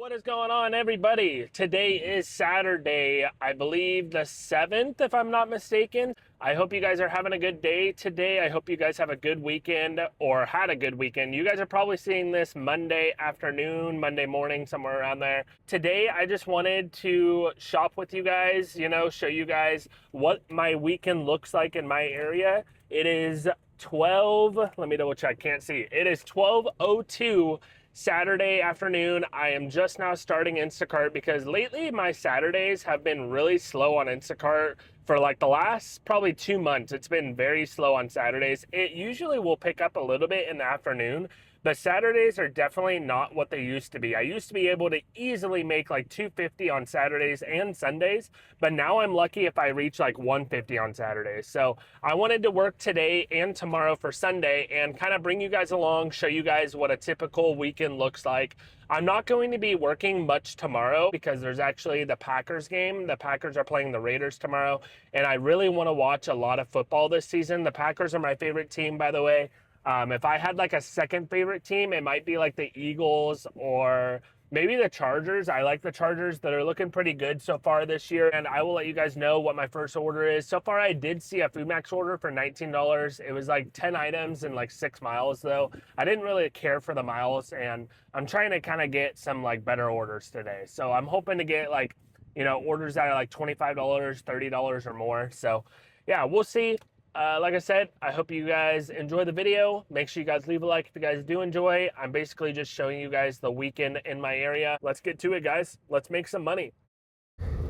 What is going on, everybody? Today is Saturday, I believe the 7th, if I'm not mistaken. I hope you guys are having a good day today. I hope you guys have a good weekend or had a good weekend. You guys are probably seeing this Monday afternoon, Monday morning, somewhere around there. Today, I just wanted to shop with you guys, show you guys what my weekend looks like in my area. It is 12, let me double check, can't see. It is 12:02 Saturday afternoon. I am just now starting Instacart because lately my Saturdays have been really slow on Instacart for like the last probably 2 months. It's been very slow on Saturdays. It usually will pick up a little bit in the afternoon, but Saturdays are definitely not what they used to be. I used to be able to easily make like 250 on Saturdays and Sundays, but now I'm lucky if I reach like 150 on Saturdays. So I wanted to work today and tomorrow for Sunday and kind of bring you guys along, show you guys what a typical weekend looks like. I'm not going to be working much tomorrow because there's actually the Packers game. The Packers are playing the Raiders tomorrow, and I really want to watch a lot of football this season. The Packers are my favorite team, by the way. If I had like a second favorite team, it might be like the Eagles or maybe the Chargers. I like the Chargers. That are looking pretty good so far this year, and I will let you guys know what my first order is. So far, I did see a Food Max order for $19. It was like 10 items and like 6 miles, though. I didn't really care for the miles, and I'm trying to kind of get some like better orders today. So I'm hoping to get like, orders that are like $25, $30 or more. So yeah, we'll see. Like I said, I hope you guys enjoy the video. Make sure you guys leave a like if you guys do enjoy. I'm basically just showing you guys the weekend in my area. Let's get to it, guys. Let's make some money.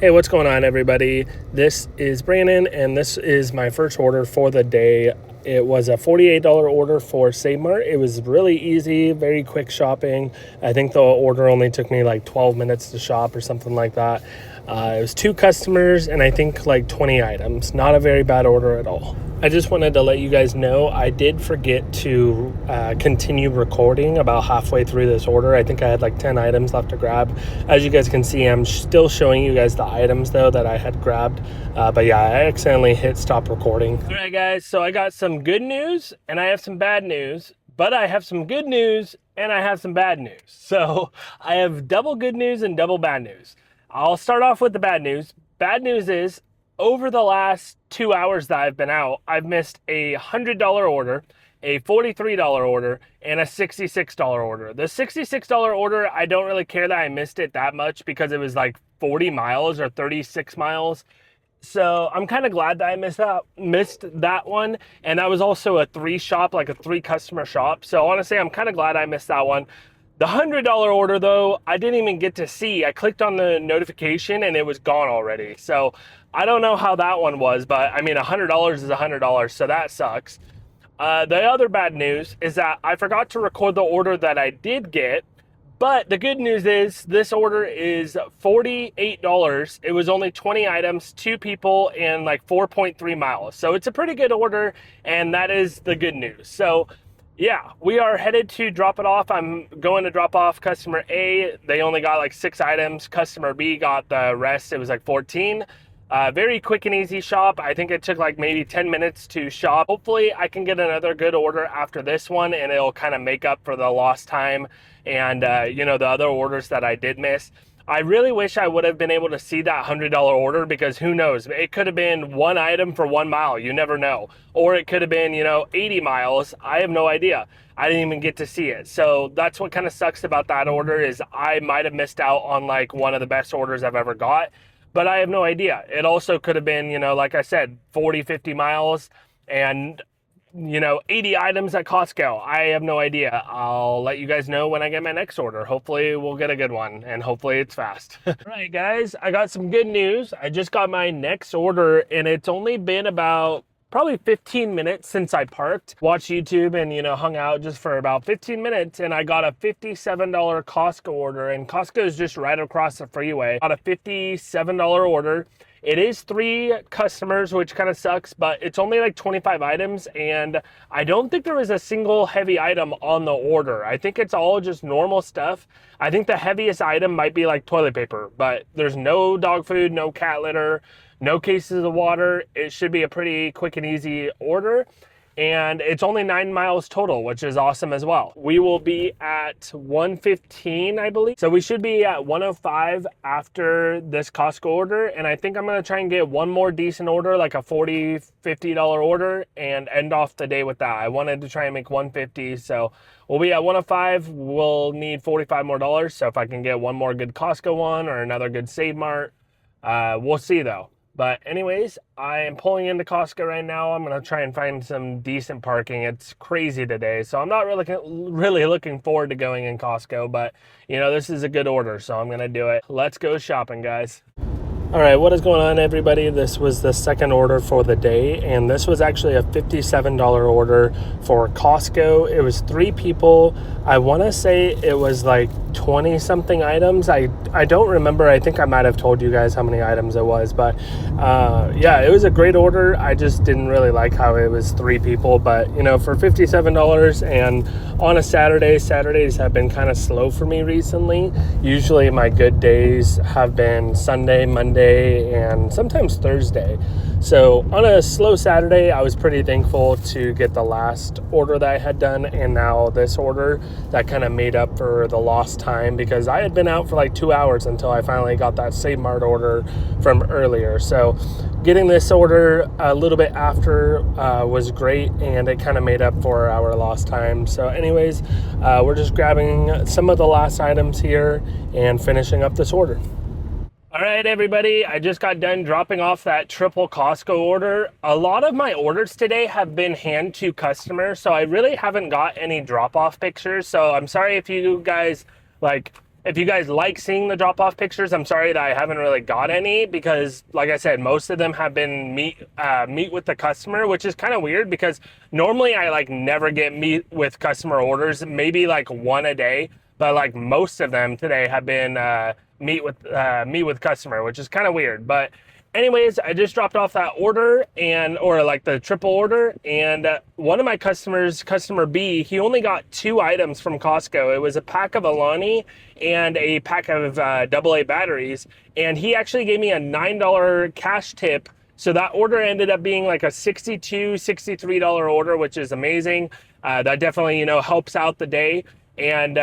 Hey, what's going on, everybody? This is Brandon, and this is my first order for the day. It was a $48 order for Save Mart. It was really easy, very quick shopping. I think the order only took me like 12 minutes to shop or something like that. It was 2 customers and I think like 20 items. Not a very bad order at all. I just wanted to let you guys know I did forget to continue recording about halfway through this order. I think I had like 10 items left to grab. As you guys can see, I'm still showing you guys the items though that I had grabbed. But yeah, I accidentally hit stop recording. All right, guys, so I got some good news and I have some bad news. But I have some good news and I have some bad news. So I have double good news and double bad news. I'll start off with the bad news. Bad news is over the last 2 hours that I've been out, I've missed a $100 order, a $43 order, and a $66 order. The $66 order, I don't really care that I missed it that much because it was like 40 miles or 36 miles. So I'm kind of glad that I missed that one. And that was also a 3 customer shop. So honestly, I'm kind of glad I missed that one. The $100 order, though, I didn't even get to see. I clicked on the notification and it was gone already. So I don't know how that one was, but I mean, $100 is $100, so that sucks. The other bad news is that I forgot to record the order that I did get, but the good news is this order is $48. It was only 20 items, 2 people, and like 4.3 miles. So it's a pretty good order, and that is the good news. So yeah, we are headed to drop it off. I'm going to drop off customer A. They only got like 6 items. Customer B got the rest. It was like 14. Very quick and easy shop. I think it took like maybe 10 minutes to shop. Hopefully I can get another good order after this one and it'll kind of make up for the lost time and, the other orders that I did miss. I really wish I would have been able to see that $100 order because who knows? It could have been 1 item for 1 mile. You never know. Or it could have been, 80 miles. I have no idea. I didn't even get to see it. So that's what kind of sucks about that order is I might have missed out on like one of the best orders I've ever got. But I have no idea. It also could have been, like I said, 40, 50 miles and 80 items at Costco. I have no idea. I'll let you guys know when I get my next order. Hopefully we'll get a good one and hopefully it's fast. All right, guys, I got some good news. I just got my next order and it's only been about probably 15 minutes since I parked, watched YouTube and, hung out just for about 15 minutes. And I got a $57 Costco order and Costco is just right across the freeway. Got a $57 order. It is 3 customers, which kind of sucks, but it's only like 25 items, and I don't think there was a single heavy item on the order. I think it's all just normal stuff. I think the heaviest item might be like toilet paper, but there's no dog food, no cat litter, no cases of water. It should be a pretty quick and easy order. and it's only 9 miles total, which is awesome as well. We will be at 115, I believe. So we should be at 105 after this Costco order. And I think I'm going to try and get one more decent order, like a $40, $50 order, and end off the day with that. I wanted to try and make 150. So we'll be at 105. We'll need $45 more. So if I can get one more good Costco one or another good Save Mart, we'll see though. But anyways, I am pulling into Costco right now. I'm going to try and find some decent parking. It's crazy today, so I'm not really looking forward to going in Costco, but you know, this is a good order, so I'm going to do it. Let's go shopping, guys. All right, what is going on, everybody? This was the second order for the day, and this was actually a $57 order for Costco. It was 3 people. I want to say it was like 20 something items. I don't remember. I think I might have told you guys how many items it was, but yeah, it was a great order. I just didn't really like how it was 3 people, but you know, for $57 and on a Saturday, Saturdays have been kind of slow for me recently. Usually my good days have been Sunday, Monday, and sometimes Thursday. So on a slow Saturday, I was pretty thankful to get the last order that I had done, and now this order that kind of made up for the lost time, because I had been out for like 2 hours until I finally got that Save Mart order from earlier. So getting this order a little bit after was great, and it kind of made up for our lost time. So anyways, we're just grabbing some of the last items here and finishing up this order. All right, everybody, I just got done dropping off that triple Costco order. A lot of my orders today have been hand to customer, so I really haven't got any drop-off pictures. So I'm sorry if you guys like seeing the drop-off pictures. I'm sorry that I haven't really got any, because like I said, most of them have been meet with the customer, which is kind of weird because normally I like never get meet with customer orders, maybe like one a day, but like most of them today have been meet with customer, which is kind of weird. But anyways, I just dropped off that order, or like the triple order, and one of my customers, customer B, he only got 2 items from Costco. It was a pack of Alani and a pack of AA batteries, and he actually gave me a $9 cash tip. So that order ended up being like a $62, $63 order, which is amazing. That definitely, you know, helps out the day. And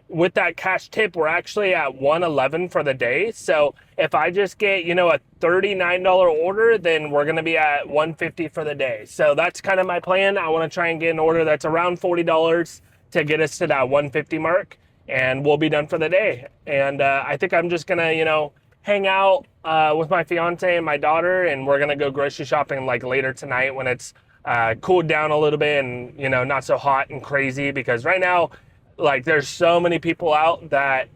with that cash tip, we're actually at 111 for the day. So if I just get, you know, a $39 order, then we're going to be at 150 for the day. So that's kind of my plan. I want to try and get an order that's around $40 to get us to that 150 mark, and we'll be done for the day. And I think I'm just going to, you know, hang out with my fiance and my daughter, and we're going to go grocery shopping like later tonight when it's cooled down a little bit and, you know, not so hot and crazy, because right now, like, there's so many people out that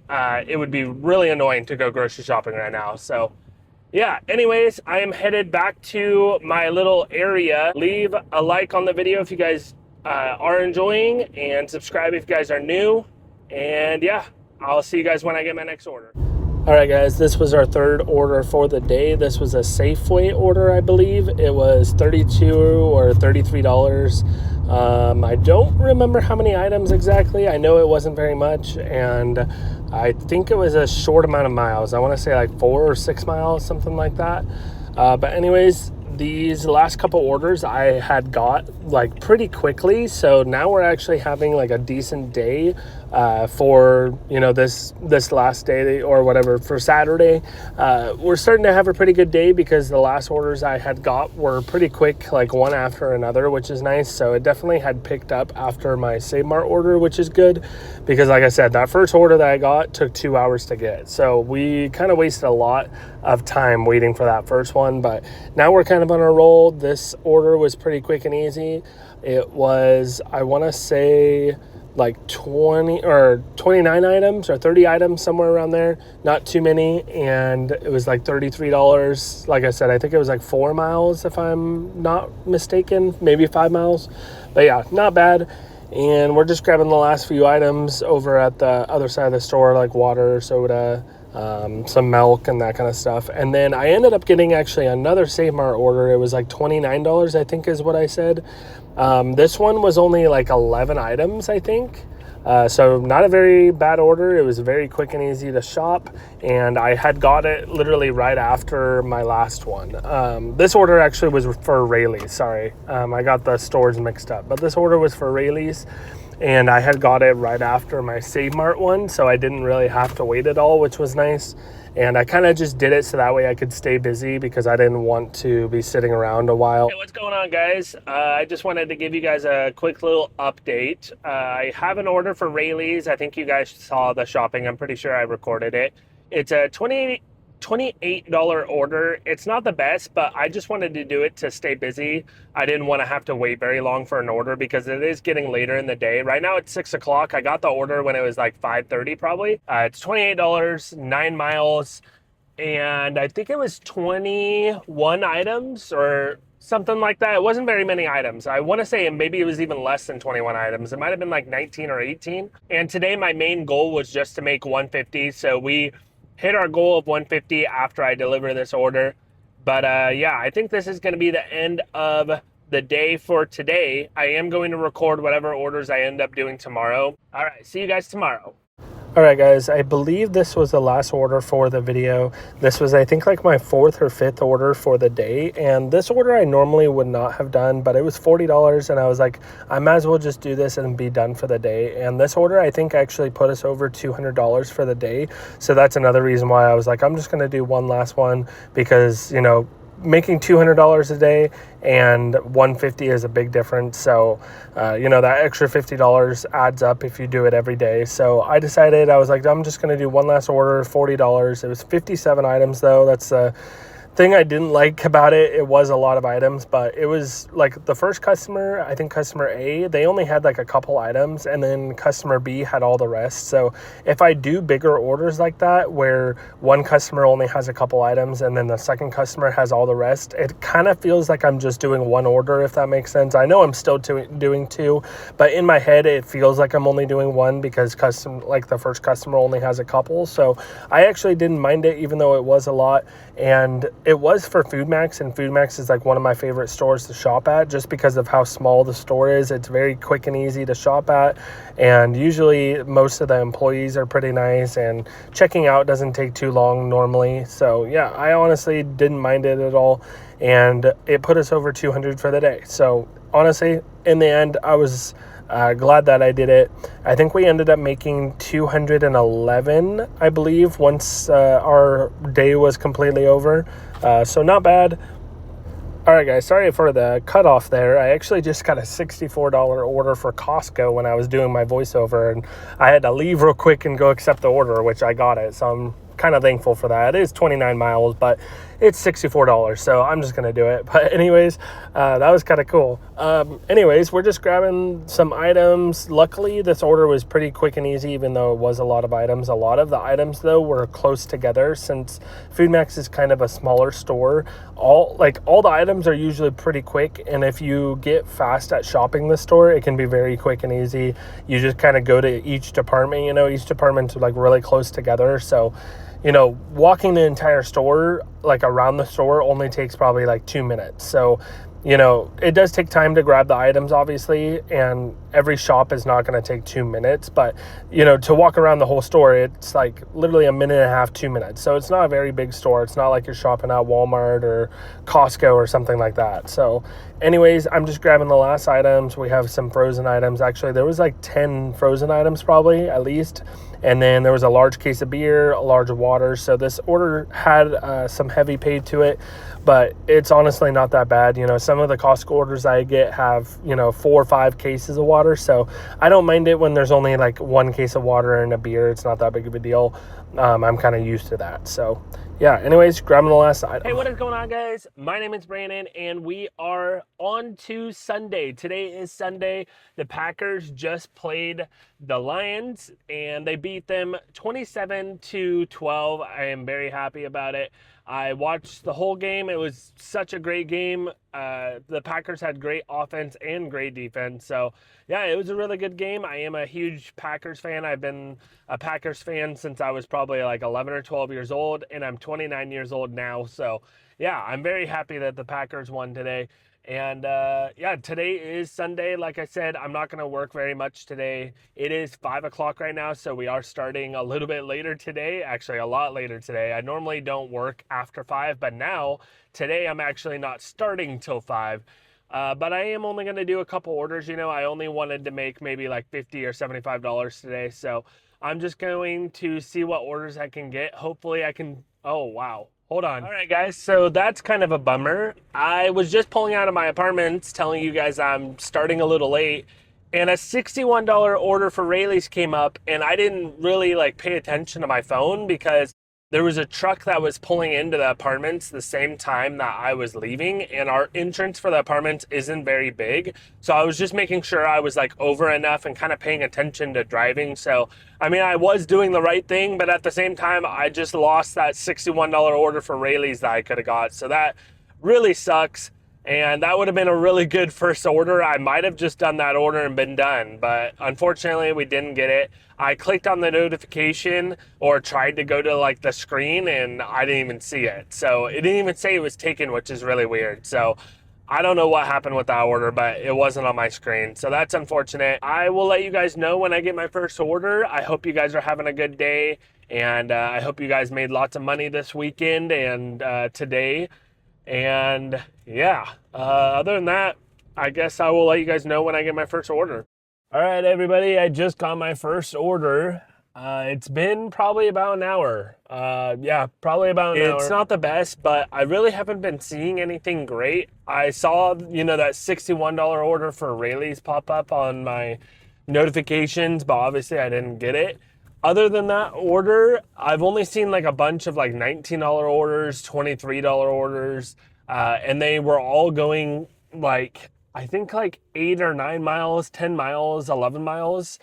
it would be really annoying to go grocery shopping right now. So yeah, anyways, I am headed back to my little area. Leave a like on the video if you guys are enjoying, and subscribe if you guys are new. And yeah, I'll see you guys when I get my next order. All right, guys, this was our third order for the day. This was a Safeway order, I believe. It was $32 or $33. I don't remember how many items exactly. I know it wasn't very much, and I think it was a short amount of miles. I want to say like 4 or 6 miles, something like that. But anyways, these last couple orders I had got like pretty quickly, so now we're actually having like a decent day for, you know, this last day or whatever for Saturday. We're starting to have a pretty good day because the last orders I had got were pretty quick, like one after another, which is nice. So it definitely had picked up after my Save Mart order, which is good, because like I said, that first order that I got took 2 hours to get, so we kind of wasted a lot of time waiting for that first one. But now we're kind of on a roll. This order was pretty quick and easy. It was, I want to say, like 20 or 29 items or 30 items, somewhere around there, not too many, and it was like $33. Like I said, I think it was like 4 miles if I'm not mistaken, maybe 5 miles, but yeah, not bad. And we're just grabbing the last few items over at the other side of the store, like water, soda, some milk and that kind of stuff. And then I ended up getting actually another Save Mart order. It was like $29, I think is what I said. This one was only like 11 items, I think. So not a very bad order. It was very quick and easy to shop, and I had got it literally right after my last one. This order actually was for Rayleigh's. Sorry, I got the stores mixed up, but this order was for Rayleigh's, and I had got it right after my Save Mart one, so I didn't really have to wait at all, which was nice. And I kind of just did it so that way I could stay busy because I didn't want to be sitting around a while. Hey, what's going on, guys? I just wanted to give you guys a quick little update. I have an order for Rayleigh's. I think you guys saw the shopping. I'm pretty sure I recorded it. It's a $28 order. It's not the best, but I just wanted to do it to stay busy. I didn't want to have to wait very long for an order because it is getting later in the day. Right now it's 6 o'clock. I got the order when it was like 5:30 probably. It's $28, 9 miles, and I think it was 21 items or something like that. It wasn't very many items. I want to say maybe it was even less than 21 items. It might have been like 19 or 18. And today my main goal was just to make 150. So we hit our goal of 150 after I deliver this order. But yeah, I think this is going to be the end of the day for today. I am going to record whatever orders I end up doing tomorrow. All right, see you guys tomorrow. All right, guys, I believe this was the last order for the video. This was, I think, like my 4th or 5th order for the day. And this order I normally would not have done, but it was $40. And I was like, I might as well just do this and be done for the day. And this order, I think, actually put us over $200 for the day. So that's another reason why I was like, I'm just going to do one last one because, you know, making $200 a day and 150 is a big difference. So, you know, that extra $50 adds up if you do it every day. So I decided, I was like, I'm just going to do one last order, $40. It was 57 items though. That's thing I didn't like about it. It was a lot of items, but it was like the first customer, I think customer A, they only had like a couple items, and then customer B had all the rest. So if I do bigger orders like that, where one customer only has a couple items and then the second customer has all the rest, it kind of feels like I'm just doing one order, if that makes sense. I know I'm still doing two, but in my head, it feels like I'm only doing one because like the first customer only has a couple. So I actually didn't mind it, even though it was a lot. And it was for Food Max, and Food Max is like one of my favorite stores to shop at just because of how small the store is. It's very quick and easy to shop at, and usually most of the employees are pretty nice, and checking out doesn't take too long normally. So yeah, I honestly didn't mind it at all, and it put us over 200 for the day. So honestly, in the end, I was glad that I did it. I think we ended up making 211, I believe, once our day was completely over. So not bad. All right, guys, sorry for the cutoff there. I actually just got a $64 order for Costco when I was doing my voiceover, and I had to leave real quick and go accept the order, which I got it. So I'm kind of thankful for that. It is 29 miles, but it's $64, so I'm just gonna do it. But anyways, that was kind of cool. Anyways, we're just grabbing some items. Luckily, this order was pretty quick and easy, even though it was a lot of items. A lot of the items, though, were close together since Food Max is kind of a smaller store. All the items are usually pretty quick, and if you get fast at shopping the store, it can be very quick and easy. You just kind of go to each department. You know, each department's like really close together, so you know, walking the entire store, like around the store, only takes probably like 2 minutes. So, you know, it does take time to grab the items, obviously, and every shop is not going to take 2 minutes. But, you know, to walk around the whole store, it's like literally a minute and a half, 2 minutes. So it's not a very big store. It's not like you're shopping at Walmart or Costco or something like that. So anyways, I'm just grabbing the last items. We have some frozen items. Actually, there was like 10 frozen items probably, at least. And then there was a large case of beer, a large of water. So this order had some heavy paid to it, but it's honestly not that bad. You know, some of the Costco orders I get have, you know, 4 or 5 cases of water. So I don't mind it when there's only like 1 case of water and a beer. It's not that big of a deal. I'm kind of used to that. So yeah, anyways, grabbing the last item. Hey, what is going on, guys? My name is Brandon, and we are on to Sunday. Today is Sunday. The Packers just played the Lions, and they beat them 27-12. I am very happy about it. I watched the whole game. It was such a great game. The Packers had great offense and great defense. So, yeah, it was a really good game. I am a huge Packers fan. I've been a Packers fan since I was probably like 11 or 12 years old, and I'm 29 years old now. So, yeah, I'm very happy that the Packers won today. And yeah, today is Sunday. Like I said, I'm not going to work very much today. It is 5 o'clock right now, so we are starting a little bit later today. Actually, a lot later today. I normally don't work after 5, but now, today, I'm actually not starting till 5. But I am only going to do a couple orders. You know, I only wanted to make maybe like $50 or $75 today. So I'm just going to see what orders I can get. Hopefully I can, oh, wow. Hold on. All right, guys, so that's kind of a bummer. I was just pulling out of my apartment telling you guys I'm starting a little late, and a $61 order for Rayleigh's came up, and I didn't really like pay attention to my phone because there was a truck that was pulling into the apartments the same time that I was leaving, and our entrance for the apartments isn't very big. So I was just making sure I was like over enough and kind of paying attention to driving. So, I mean, I was doing the right thing, but at the same time, I just lost that $61 order for Rayleigh's that I could have got. So that really sucks. And that would have been a really good first order. I might have just done that order and been done, but unfortunately we didn't get it. I clicked on the notification or tried to go to like the screen and I didn't even see it. So it didn't even say it was taken, which is really weird. So I don't know what happened with that order, but it wasn't on my screen. So that's unfortunate. I will let you guys know when I get my first order. I hope you guys are having a good day. And I hope you guys made lots of money this weekend and today. And yeah, other than that, I guess I will let you guys know when I get my first order. All right, everybody, I just got my first order. It's been probably about an hour. Yeah, probably about an hour. It's not the best, but I really haven't been seeing anything great. I saw, you know, that $61 order for Rayleigh's pop up on my notifications, but obviously I didn't get it. Other than that order, I've only seen like a bunch of like $19 orders, $23 orders, and they were all going like, I think like 8 or 9 miles, 10 miles, 11 miles.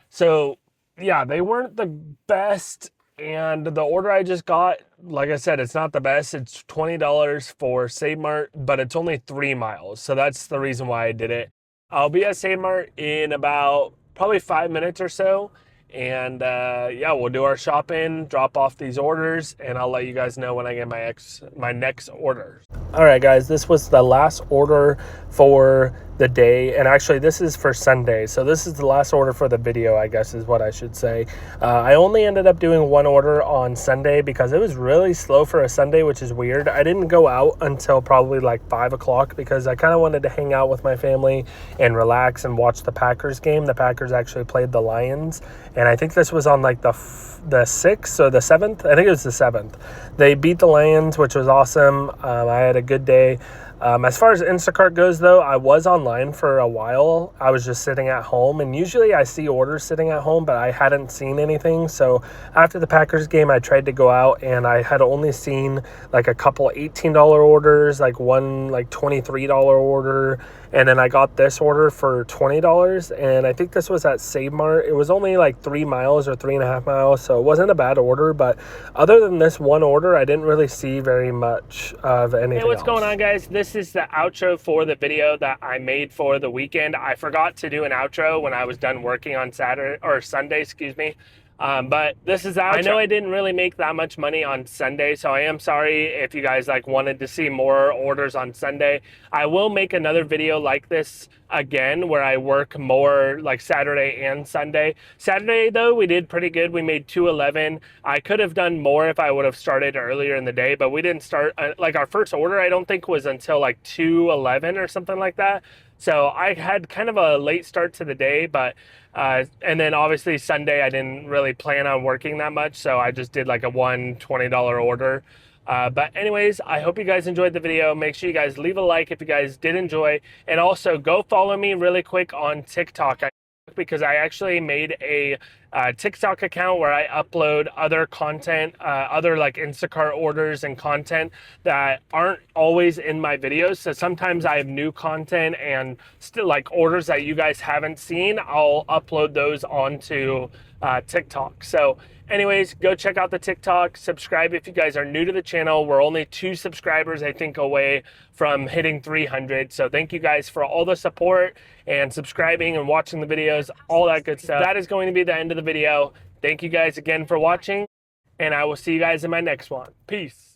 So yeah, they weren't the best. And the order I just got, like I said, it's not the best. It's $20 for Save Mart, but it's only 3 miles. So that's the reason why I did it. I'll be at Save Mart in about probably 5 minutes or so. And yeah, we'll do our shopping, drop off these orders, and I'll let you guys know when I get my next order. All right, guys, this was the last order for the day, and actually this is for Sunday, so this is the last order for the video, I guess is what I should say. I only ended up doing one order on Sunday because it was really slow for a Sunday, which is weird. I didn't go out until probably like 5 o'clock because I kind of wanted to hang out with my family and relax and watch the Packers game. The Packers actually played the Lions, and I think this was on like the 6th or the 7th. I think it was the 7th. They beat the Lions, which was awesome. I had a good day. As far as Instacart goes, though, I was online for a while. I was just sitting at home, and usually I see orders sitting at home, but I hadn't seen anything. So after the Packers game, I tried to go out, and I had only seen like a couple $18 orders, like one like $23 order, and then I got this order for $20, and I think this was at Save Mart. It was only like 3 miles or 3.5 miles, so it wasn't a bad order. But other than this one order, I didn't really see very much of anything. Hey, what's going on, guys? This is the outro for the video that I made for the weekend. I forgot to do an outro when I was done working on Saturday or Sunday, excuse me. But this is outro. I know I didn't really make that much money on Sunday, so I am sorry if you guys like wanted to see more orders on Sunday. I will make another video like this again where I work more like Saturday and Sunday. Saturday though, we did pretty good. We made $211. I could have done more if I would have started earlier in the day, but we didn't start like our first order I don't think was until like 2:11 or something like that. So I had kind of a late start to the day, but and then obviously Sunday I didn't really plan on working that much, so I just did like a $20 order. But anyways, I hope you guys enjoyed the video. Make sure you guys leave a like if you guys did enjoy, and also go follow me really quick on TikTok. Because I actually made a TikTok account where I upload other content, other like Instacart orders and content that aren't always in my videos. So sometimes I have new content and still like orders that you guys haven't seen. I'll upload those onto TikTok. So anyways, go check out the TikTok, subscribe if you guys are new to the channel. We're only 2 subscribers, I think, away from hitting 300. So thank you guys for all the support and subscribing and watching the videos, all that good stuff. That is going to be the end of the video. Thank you guys again for watching, and I will see you guys in my next one. Peace.